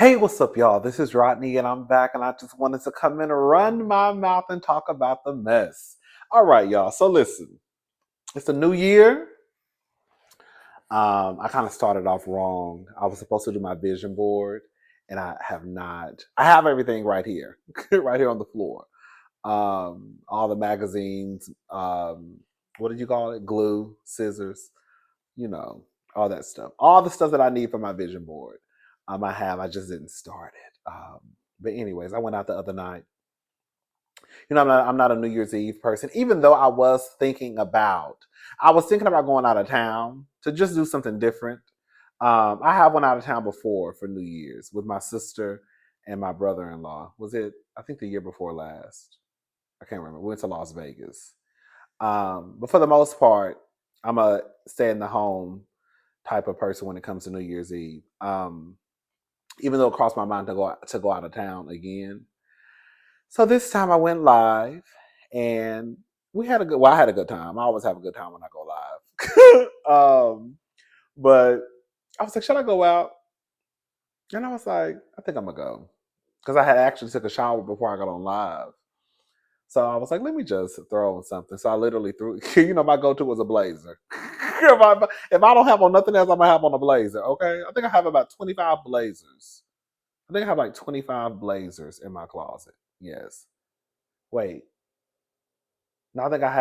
Hey, what's up, y'all? This is Rodney, and I'm back, and I just wanted to come in and run my mouth and talk about the mess. All right, y'all. So listen, it's a new year. I kind of started off wrong. I was supposed to do my vision board, and I have not. I have everything right here, right here on the floor. All the magazines. What did you call it? Glue, scissors. You know, all that stuff. All the stuff that I need for my vision board. I have. I just didn't start it. But anyways, I went out the other night. I'm not a New Year's Eve person, even though I was thinking about going out of town to just do something different. I have went out of town before for New Year's with my sister and my brother-in-law. Was it, I think the year before last? I can't remember. We went to Las Vegas. But for the most part, I'm a stay in the home type of person when it comes to New Year's Eve. Even though it crossed my mind to go out of town again. So this time I went live, and we had a good. Well, I had a good time. I always have a good time when I go live. But I was like, should I go out? And I was like, I think I'm gonna go because I had actually took a shower before I got on live. So I was like, let me just throw on something. So I literally threw. My go-to was a blazer. If I don't have on nothing else, I'm gonna have on a blazer. Okay, I think I have about 25 blazers. I think I have like 25 blazers in my closet. Yes. Wait. No, I think I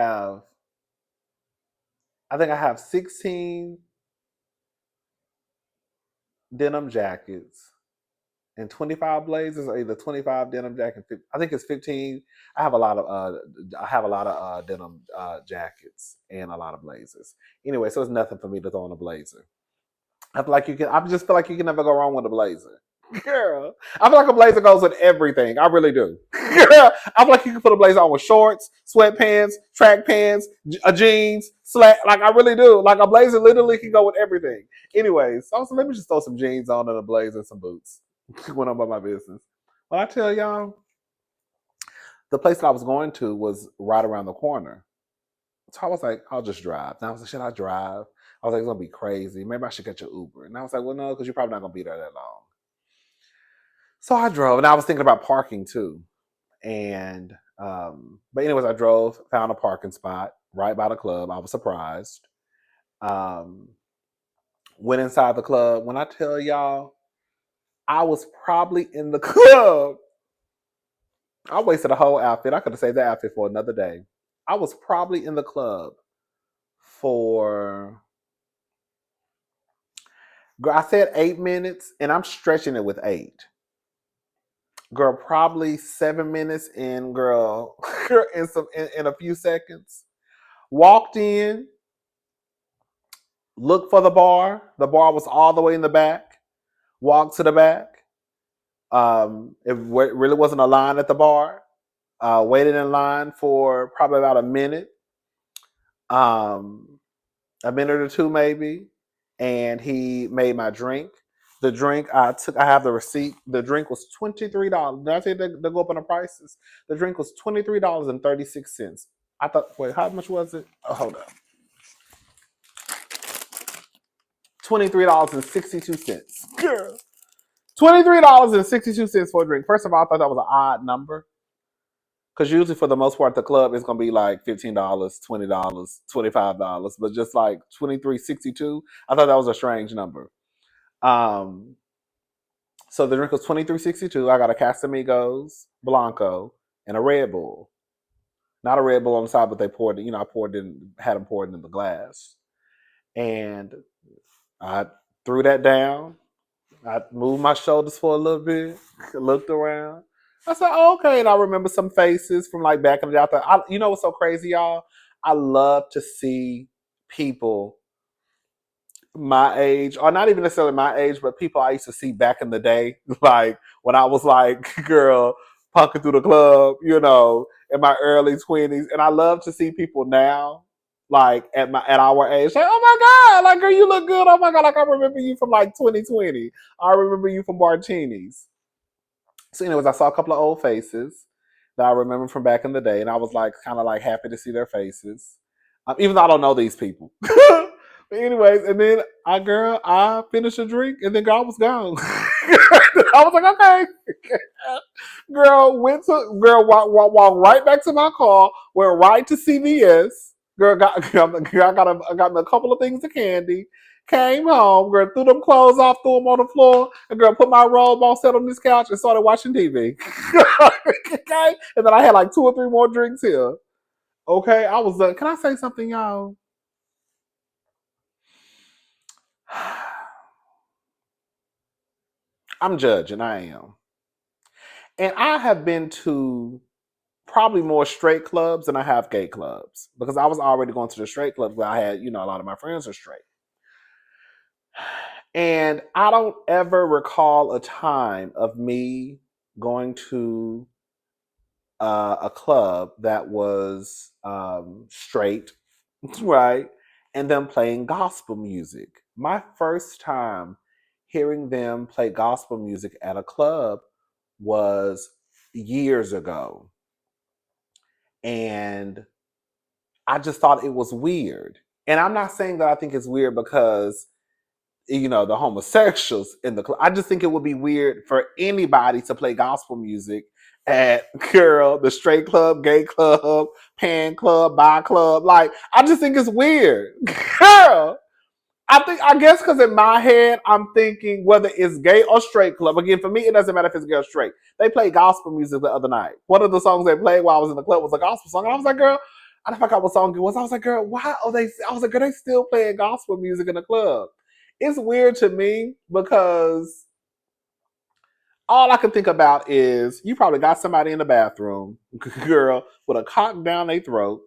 have 16 denim jackets and 25 blazers, or either 25 denim jackets. I think it's 15. I have a lot of denim jackets and a lot of blazers. Anyway, so it's nothing for me to throw on a blazer. I just feel like you can never go wrong with a blazer. Girl, I feel like a blazer goes with everything. I really do. Girl, I feel like you can put a blazer on with shorts, sweatpants, track pants, jeans, slack. Like I really do. Like a blazer literally can go with everything. Anyways, so I was like, let me just throw some jeans on and a blazer and some boots when I'm about my business. When I tell y'all, the place that I was going to was right around the corner. So I was like, I'll just drive. And I was like, should I drive? I was like, it's gonna be crazy. Maybe I should get your Uber. And I was like, well, no, because you're probably not gonna be there that long. So I drove, and I was thinking about parking too. And but anyways, I drove, found a parking spot right by the club. I was surprised. Um, went inside the club. When I tell y'all, I was probably in the club. I wasted a whole outfit. I could have saved that outfit for another day. I was probably in the club for, girl, I said 8 minutes, and I'm stretching it with 8. Girl, probably 7 minutes in, girl, in a few seconds. Walked in, looked for the bar. The bar was all the way in the back. Walked to the back. It really wasn't a line at the bar. Waited in line for probably about a minute or two maybe, and he made my drink. The drink I took, I have the receipt. The drink was $23. Did I say they go up on the prices? The drink was $23.36. I thought, wait, how much was it? Oh, hold up. $23.62. Girl. $23.62 for a drink. First of all, I thought that was an odd number. Because usually for the most part, the club is gonna be like $15, $20, $25. But just like $23.62, I thought that was a strange number. So the drink was $23.62. I got a Casamigos Blanco and a Red Bull. Not a Red Bull on the side, but they poured it, had them poured in the glass. And I threw that down. I moved my shoulders for a little bit, looked around. I said, oh, okay. And I remember some faces from like back in the day. You know what's so crazy, y'all? I love to see people my age, or not even necessarily my age, but people I used to see back in the day, like when I was like, girl, punking through the club, in my early 20s. And I love to see people now, like at our age, like, oh my God, like, girl, you look good. Oh my God, like I remember you from like 2020. I remember you from Martinis. So, anyways, I saw a couple of old faces that I remember from back in the day, and I was like, kind of like happy to see their faces, even though I don't know these people. But anyways, and then I finished a drink, and then God was gone. I was like, okay. Girl, walked right back to my car, went right to CVS. Girl, I got me a couple of things of candy. Came home, girl, threw them clothes off, threw them on the floor, and girl, put my robe on, sat on this couch, and started watching TV. Okay, and then I had like 2 or 3 more drinks here. Okay, I was can I say something, y'all? I'm judging, I am. And I have been to probably more straight clubs than I have gay clubs because I was already going to the straight clubs where I had, a lot of my friends are straight. And I don't ever recall a time of me going to a club that was straight, right? And them playing gospel music. My first time hearing them play gospel music at a club was years ago. And I just thought it was weird. And I'm not saying that I think it's weird because, the homosexuals in the club. I just think it would be weird for anybody to play gospel music at the straight club, gay club, pan club, bi club. Like, I just think it's weird. Girl. I guess because in my head, I'm thinking whether it's gay or straight club. Again, for me, it doesn't matter if it's gay or straight. They played gospel music the other night. One of the songs they played while I was in the club was a gospel song. And I was like, girl, I forgot what song it was. I was like, girl, why are they? I was like, girl, they still playing gospel music in the club. It's weird to me because all I can think about is you probably got somebody in the bathroom, girl, with a cock down their throat.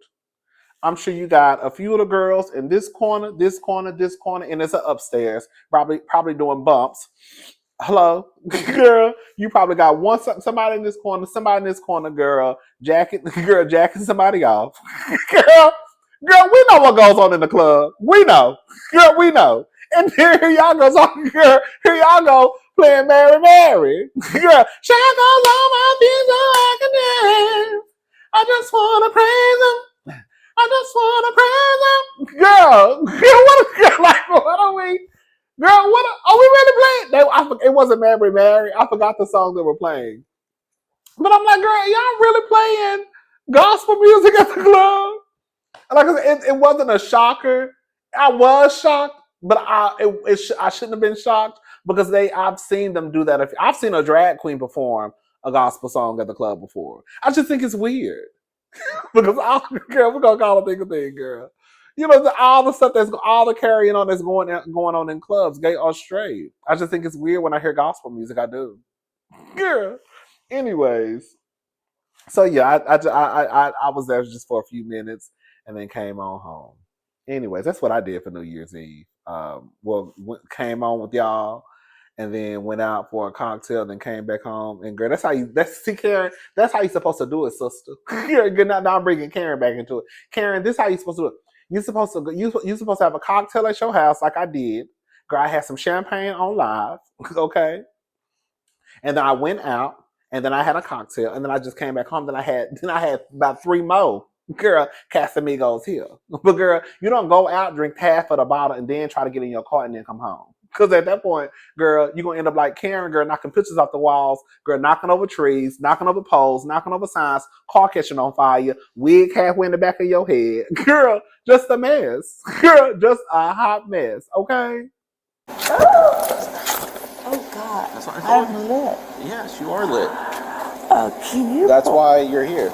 I'm sure you got a few of the girls in this corner, this corner, this corner, and it's upstairs, probably doing bumps. Hello, girl. You probably got somebody in this corner, somebody in this corner, girl, jacking somebody off. Girl, we know what goes on in the club. We know. Girl, we know. And here y'all goes on, girl. Here y'all go playing Mary Mary. Girl, shackles on my feet so I can dance. I just wanna praise him. I just wanna praise him. What are we? Girl, are we really playing? It wasn't Mary Mary. I forgot the song they were playing. But I'm like, girl, y'all really playing gospel music at the club? Like I said, it wasn't a shocker. I was shocked, but I shouldn't have been shocked because I've seen them do that. I've seen a drag queen perform a gospel song at the club before. I just think it's weird because girl, we're gonna call it a thing, girl. All the stuff all the carrying on that's going on in clubs, gay or straight. I just think it's weird when I hear gospel music. I do, girl. Anyways, so yeah, I was there just for a few minutes and then came on home. Anyways, that's what I did for New Year's Eve. Came on with y'all, and then went out for a cocktail, then came back home. And girl, Karen. That's how you're supposed to do it, sister. Good. Now I'm bringing Karen back into it. Karen, this is how you're supposed to do it. You're supposed to have a cocktail at your house, like I did. Girl, I had some champagne on live, okay, and then I went out. And then I had a cocktail, and then I just came back home. Then I had about 3 more. Girl, Casamigos here. But girl, you don't go out, drink half of the bottle, and then try to get in your car and then come home. Because at that point, girl, you're going to end up like Karen, girl, knocking pictures off the walls, girl, knocking over trees, knocking over poles, knocking over signs, car catching on fire, wig halfway in the back of your head. Girl, just a mess. Girl, just a hot mess, okay? Oh, God. I'm lit. Yes, you are lit. Can you? That's why you're here.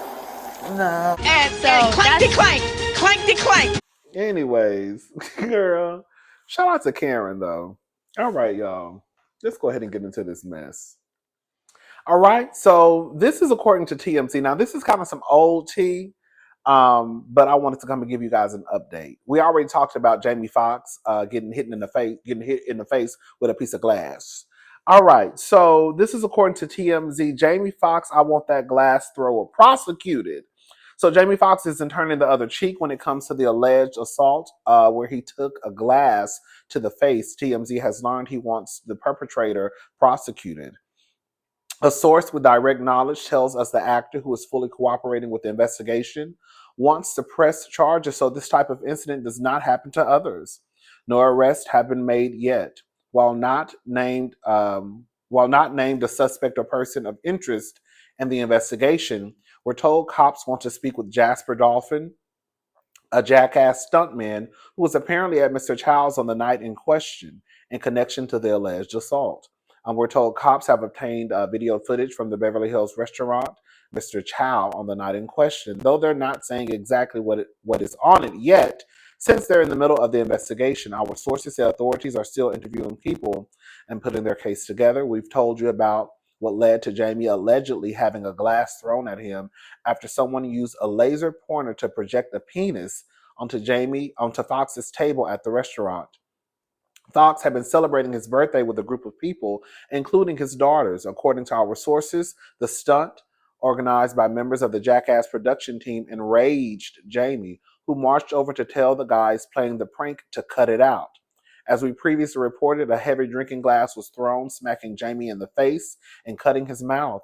No. And clank-de-clank. Clank-de-clank. Anyways, girl, shout out to Karen, though. All right, y'all. Let's go ahead and get into this mess. All right, so this is according to TMZ. Now, this is kind of some old tea, but I wanted to come and give you guys an update. We already talked about Jamie Foxx getting hit in the face with a piece of glass. All right, so this is according to TMZ. Jamie Foxx, I want that glass thrower prosecuted. So Jamie Foxx isn't turning the other cheek when it comes to the alleged assault where he took a glass to the face. TMZ has learned he wants the perpetrator prosecuted. A source with direct knowledge tells us the actor, who is fully cooperating with the investigation, wants to press charges so this type of incident does not happen to others. No arrests have been made yet. While not named While not named a suspect or person of interest in the investigation, we're told cops want to speak with Jasper Dolphin, a jackass stuntman who was apparently at Mr. Chow's on the night in question in connection to the alleged assault. We're told cops have obtained video footage from the Beverly Hills restaurant, Mr. Chow, on the night in question, though they're not saying exactly what is on it yet. Since they're in the middle of the investigation, our sources say authorities are still interviewing people and putting their case together. We've told you about what led to Jamie allegedly having a glass thrown at him after someone used a laser pointer to project a penis onto Foxx's table at the restaurant. Foxx had been celebrating his birthday with a group of people, including his daughters. According to our sources, the stunt, organized by members of the Jackass production team, enraged Jamie, who marched over to tell the guys playing the prank to cut it out. As we previously reported, a heavy drinking glass was thrown, smacking Jamie in the face and cutting his mouth.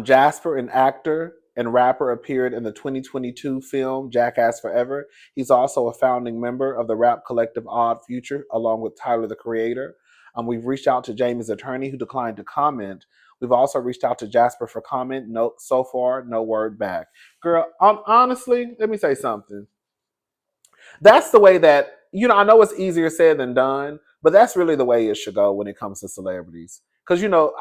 Jasper, an actor and rapper, appeared in the 2022 film Jackass Forever. He's also a founding member of the rap collective Odd Future, along with Tyler, the Creator. We've reached out to Jamie's attorney, who declined to comment. We've also reached out to Jasper for comment. No, so far, no word back. Girl, honestly, let me say something. That's the way that, I know it's easier said than done, but that's really the way it should go when it comes to celebrities. Because,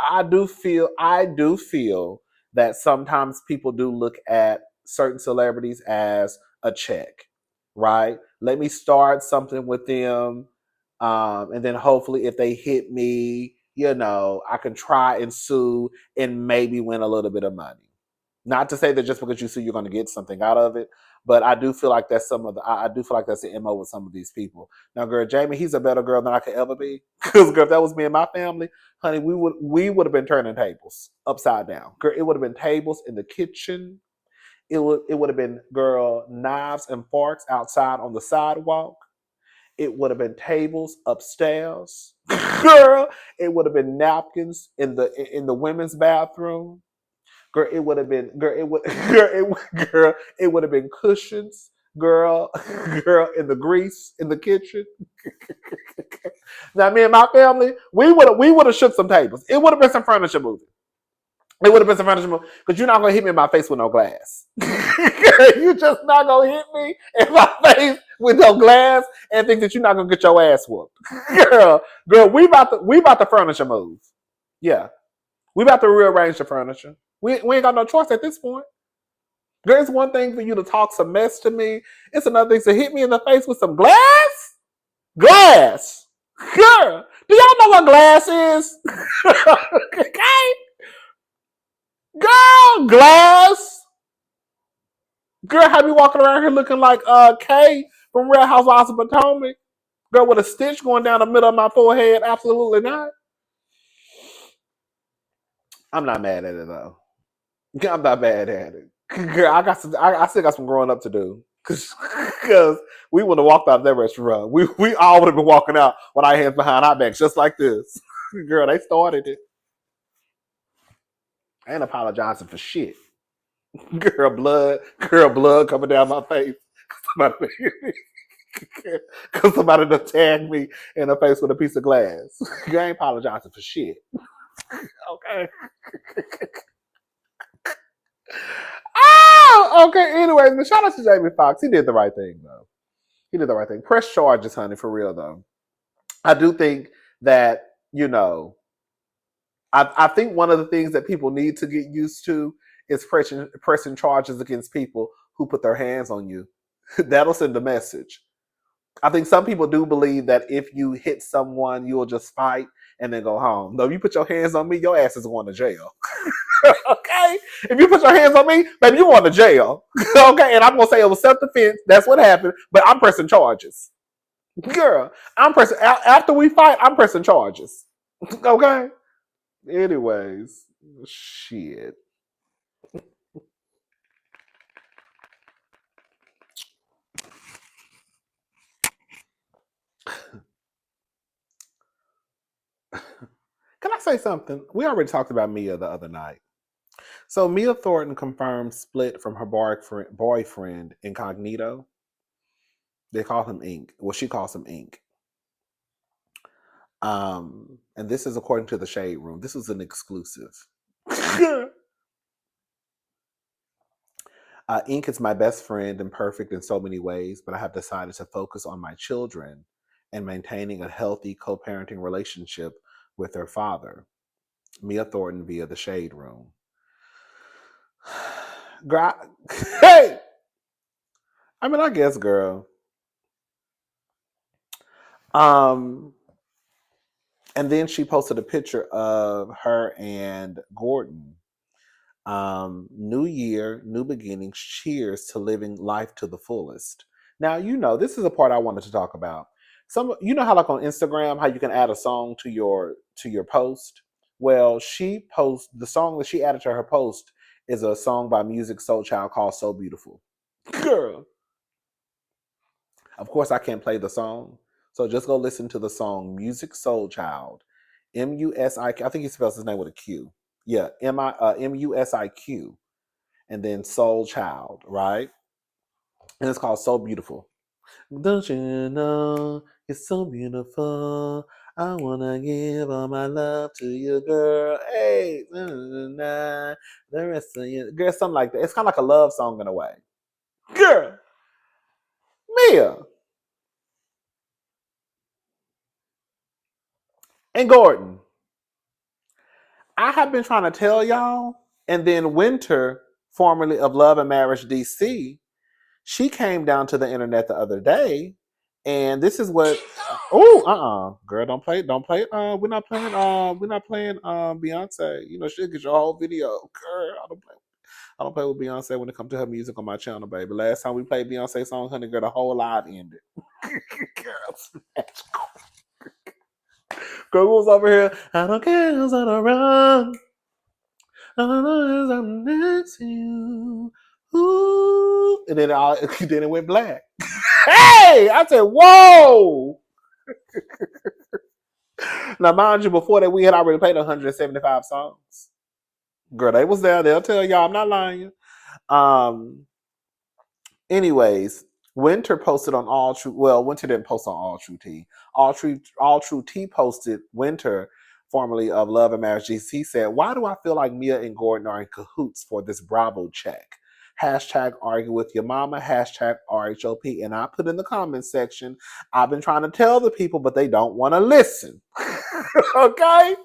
I do feel that sometimes people do look at certain celebrities as a check, right? Let me start something with them. And then hopefully if they hit me, I can try and sue and maybe win a little bit of money. Not to say that just because you sue, you're going to get something out of it, but I do feel like that's I do feel like that's the MO with some of these people. Now, girl, Jamie, he's a better girl than I could ever be. Because, girl, if that was me and my family, honey, we would have been turning tables upside down. Girl, it would have been tables in the kitchen. It would have been, girl, knives and forks outside on the sidewalk. It would have been tables upstairs. Girl, it would have been napkins in the women's bathroom. Girl, it would have been, it would have been cushions, girl, in the grease in the kitchen. Now, me and my family, we would have shook some tables. It would have been some furniture moving. It would have been some furniture moving, because you're not gonna hit me in my face with no glass. You just not gonna hit me in my face with no glass and think that you're not gonna get your ass whooped. Girl, we about the furniture move. Yeah, we about to rearrange the furniture. We ain't got no choice at this point. Girl, it's one thing for you to talk some mess to me. It's another thing to hit me in the face with some glass. Glass. Girl, do y'all know what glass is? Okay. Girl, glass. Girl, have you walking around here looking like Kay from Real Housewives of Potomac? Girl, with a stitch going down the middle of my forehead? Absolutely not. I'm not mad at it, though. I'm not bad at it. Girl, I still got some growing up to do. Because we would have walked out of that restaurant. We all would have been walking out with our hands behind our backs, just like this. Girl, they started it. I ain't apologizing for shit. Girl, blood coming down my face. Because somebody done tagged me in the face with a piece of glass. You ain't apologizing for shit. Okay. Oh, okay. Anyways, shout out to Jamie Foxx. He did the right thing, though. He did the right thing. Press charges, honey, for real, though. I do think that, I think one of the things that people need to get used to is pressing charges against people who put their hands on you. That'll send a message. I think some people do believe that if you hit someone, you'll just fight and then go home. No, if you put your hands on me, your ass is going to jail. Okay? If you put your hands on me, baby, you're going to jail. Okay? And I'm going to say it was self-defense. That's what happened. But I'm pressing charges. Girl, after we fight, I'm pressing charges. Okay? Anyways, shit. Can I say something? We already talked about Mia the other night. So Mia Thornton confirmed split from her boyfriend Incognito. They call him Ink. Well, she calls him Ink. And this is according to the Shade Room. This was an exclusive. Ink is my best friend and perfect in so many ways, but I have decided to focus on my children and maintaining a healthy co-parenting relationship with their father. Mia Thornton via the Shade Room. Girl, hey! I mean, I guess, girl. And then she posted a picture of her and Gordon. New year, new beginnings. Cheers to living life to the fullest. Now, this is a part I wanted to talk about. How like on Instagram, how you can add a song to your post. Well, the song that she added to her post is a song by Music Soul Child called "So Beautiful." Girl, of course I can't play the song, so just go listen to the song Music Soul Child, Musiq. I think he spells his name with a Q. Yeah, Musiq, and then Soul Child, right? And it's called So Beautiful. Don't you know it's so beautiful? I wanna give all my love to you, girl. Hey, the rest of you, girl, something like that. It's kind of like a love song in a way. Girl, Mia and Gordon. I have been trying to tell y'all, and then Winter, formerly of Love and Marriage DC, she came down to the internet the other day, and this is what. Girl, don't play it. We're not playing Beyonce. She'll get your whole video. Girl, I don't play with Beyonce when it comes to her music on my channel, baby. Last time we played Beyonce song, honey, girl, the whole live ended. Girl, girl was over here. I don't care who's on the run. All I know is I'm next to you. Ooh. And then then it went black. Hey! I said, whoa! Now, mind you, before that, we had already played 175 songs. Girl, they was there. They'll tell y'all I'm not lying. Anyways, Winter posted on All True. Well, Winter didn't post on All True Tea. All True Tea posted Winter, formerly of Love and Marriage GC, said, "Why do I feel like Mia and Gordon are in cahoots for this Bravo check? Hashtag argue with your mama. Hashtag RHOP." And I put in the comments section, I've been trying to tell the people, but they don't want to listen. Okay.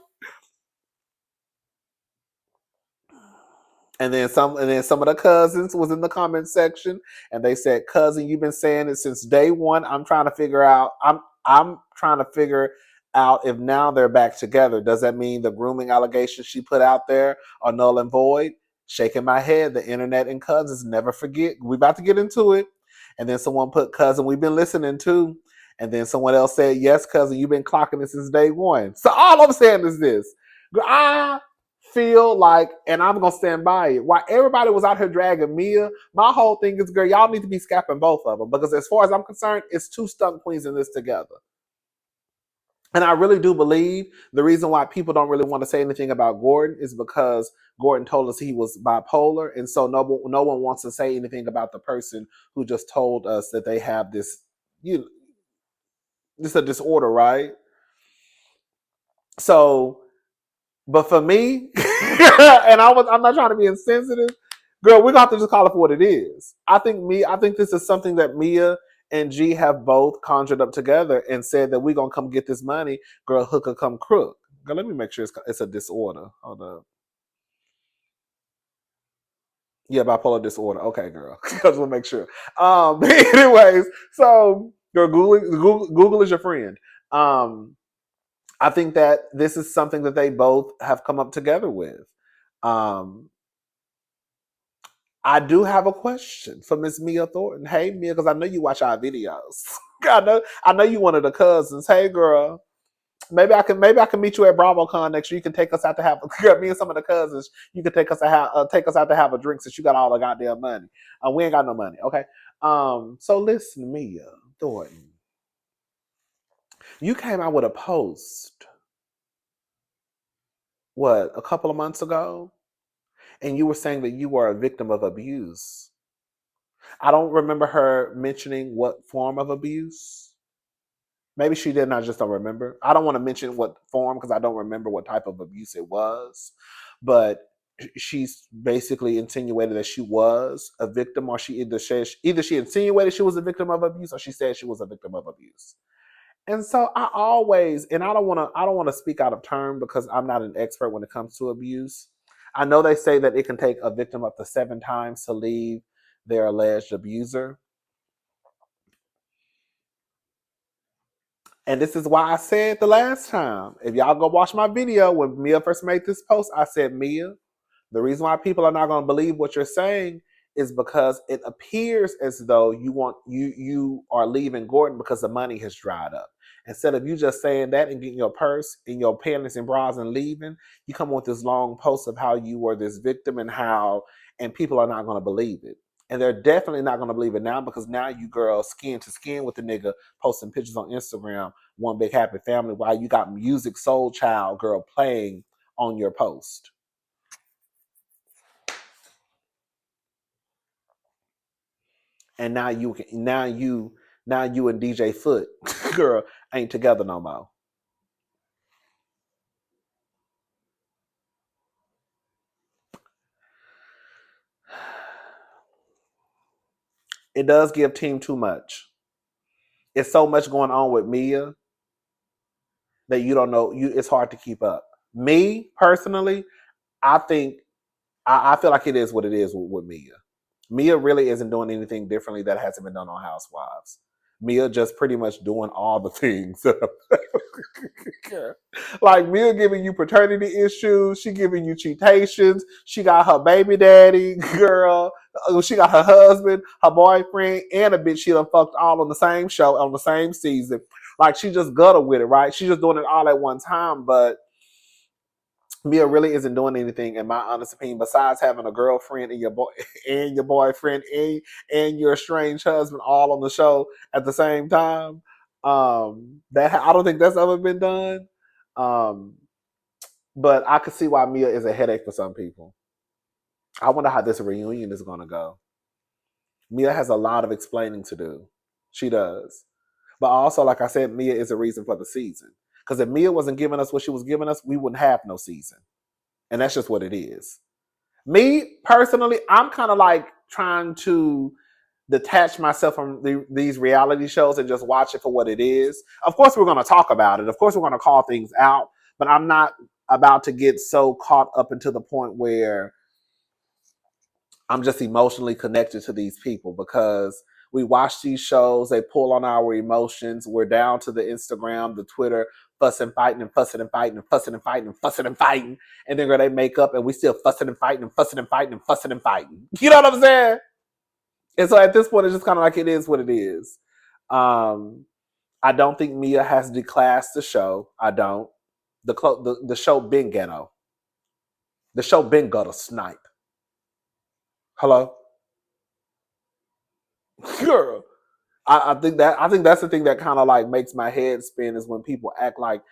And then some of the cousins was in the comment section, and they said, "Cousin, you've been saying it since day one. I'm trying to figure out. I'm trying to figure out if now they're back together. Does that mean the grooming allegations she put out there are null and void?" Shaking my head. The internet and cousins never forget. We about to get into it. And then someone put, "Cousin, we've been listening too." And then someone else said, "Yes, cousin, you've been clocking it since day one." So all I'm saying is this. I feel like, and I'm gonna stand by it, while everybody was out here dragging Mia, my whole thing is, girl, y'all need to be scapping both of them, because as far as I'm concerned, it's two stunt queens in this together. And I really do believe the reason why people don't really want to say anything about Gordon is because Gordon told us he was bipolar, and so no one wants to say anything about the person who just told us that they have this, this a disorder, right? So, but for me, and I'm not trying to be insensitive, girl, we're gonna have to just call it for what it is. I think this is something that Mia and G have both conjured up together and said that we're gonna come get this money, girl, hook or come crook. Girl, let me make sure it's a disorder. Hold up. Yeah, bipolar disorder. Okay, girl. Just want to make sure. Anyways, so girl, Google is your friend. I think that this is something that they both have come up together with. I do have a question for Miss Mia Thornton. Hey, Mia, because I know you watch our videos. I know you one of the cousins. Hey, girl. Maybe I can meet you at BravoCon next year. You can take us out to have me and some of the cousins. You can take us out to have a drink since you got all the goddamn money. We ain't got no money, okay? So listen, Mia Thornton, you came out with a post a couple of months ago, and you were saying that you were a victim of abuse. I don't remember her mentioning what form of abuse. Maybe she did, and I just don't remember. I don't want to mention what form because I don't remember what type of abuse it was. But she's basically insinuated that she was a victim, or she either she insinuated she was a victim of abuse, or she said she was a victim of abuse. And so I always, and I don't want to speak out of turn because I'm not an expert when it comes to abuse. I know they say that it can take a victim up to 7 times to leave their alleged abuser. And this is why I said the last time, if y'all go watch my video when Mia first made this post, I said, Mia, the reason why people are not going to believe what you're saying is because it appears as though you are leaving Gordon because the money has dried up. Instead of you just saying that and getting your purse and your panties and bras and leaving, you come with this long post of how you were this victim and people are not going to believe it. And they're definitely not going to believe it now because now you girls skin to skin with the nigga posting pictures on Instagram, one big happy family, while you got Music Soul Child girl playing on your post. And now you and DJ Foot girl ain't together no more. It does give Team too much. It's so much going on with Mia that you don't know. It's hard to keep up. Me personally, I think I feel like it is what it is with Mia. Mia really isn't doing anything differently that hasn't been done on Housewives. Mia just pretty much doing all the things. Like Mia giving you paternity issues, she giving you cheatations, she got her baby daddy, girl, she got her husband, her boyfriend, and a bitch she done fucked all on the same show, on the same season. Like she just gutter with it, right? She's just doing it all at one time, but Mia really isn't doing anything, in my honest opinion, besides having a girlfriend and your boyfriend and your estranged husband all on the show at the same time. That I don't think that's ever been done. But I could see why Mia is a headache for some people. I wonder how this reunion is going to go. Mia has a lot of explaining to do. She does. But also, like I said, Mia is a reason for the season. Because if Mia wasn't giving us what she was giving us, we wouldn't have no season. And that's just what it is. Me, personally, I'm kind of like trying to detach myself from these reality shows and just watch it for what it is. Of course, we're going to talk about it. Of course, we're going to call things out. But I'm not about to get so caught up into the point where I'm just emotionally connected to these people because we watch these shows, they pull on our emotions. We're down to the Instagram, the Twitter, fussing, fighting, and fussing and fighting and fussing and fighting and fussing and fighting. And then they make up and we still fussing and fighting and fussing and fighting and fussing and fighting. You know what I'm saying? And so at this point, it's just kind of like it is what it is. I don't think Mia has declassed the show. I don't. The show been ghetto. The show been gutter snipe. Hello? Girl. I think that's the thing that kind of like makes my head spin is when people act like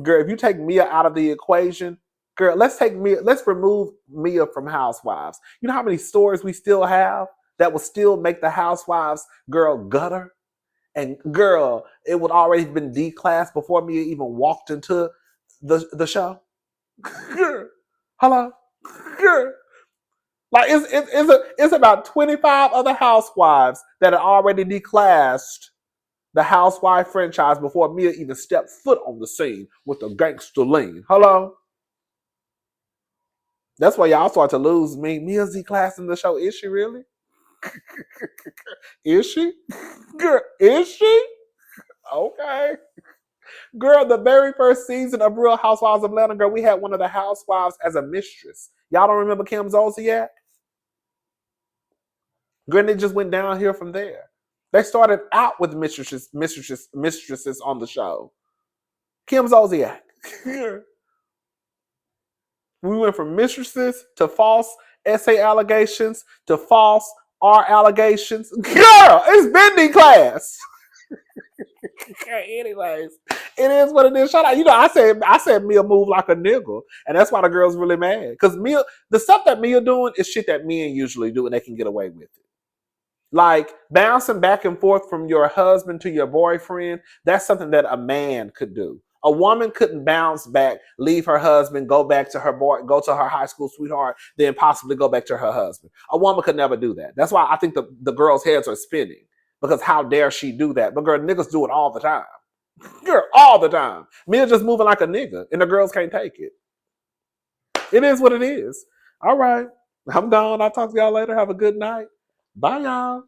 girl, if you take Mia out of the equation, girl, let's remove Mia from Housewives. You know how many stories we still have that would still make the Housewives girl gutter? And girl, it would already have been declassed before Mia even walked into the show. Girl. Hello? Girl. Like it's about 25 other housewives that had already declassed the Housewife franchise before Mia even stepped foot on the scene with the gangster lean. Hello? That's why y'all start to lose me. Mia's declassing the show. Is she really? Is she? Girl, is she? Okay. Girl, the very first season of Real Housewives of Atlanta, girl, we had one of the housewives as a mistress. Y'all don't remember Kim Zolciak? Girl, they just went down here from there. They started out with mistresses on the show. Kim Zolciak. We went from mistresses to false essay allegations to false R allegations. Girl, it's been declassed. Anyways, it is what it is. Shout out. You know, I said Mia move like a nigga. And that's why the girls really mad. Because Mia, the stuff that Mia doing is shit that men usually do and they can get away with it. Like bouncing back and forth from your husband to your boyfriend, that's something that a man could do. A woman couldn't bounce back, leave her husband, go back to her boy, go to her high school sweetheart, then possibly go back to her husband. A woman could never do that. That's why I think the girls' heads are spinning. Because how dare she do that? But girl, niggas do it all the time. Girl, all the time. Men just moving like a nigga, and the girls can't take it. It is what it is. All right. I'm gone. I'll talk to y'all later. Have a good night. Bye, y'all.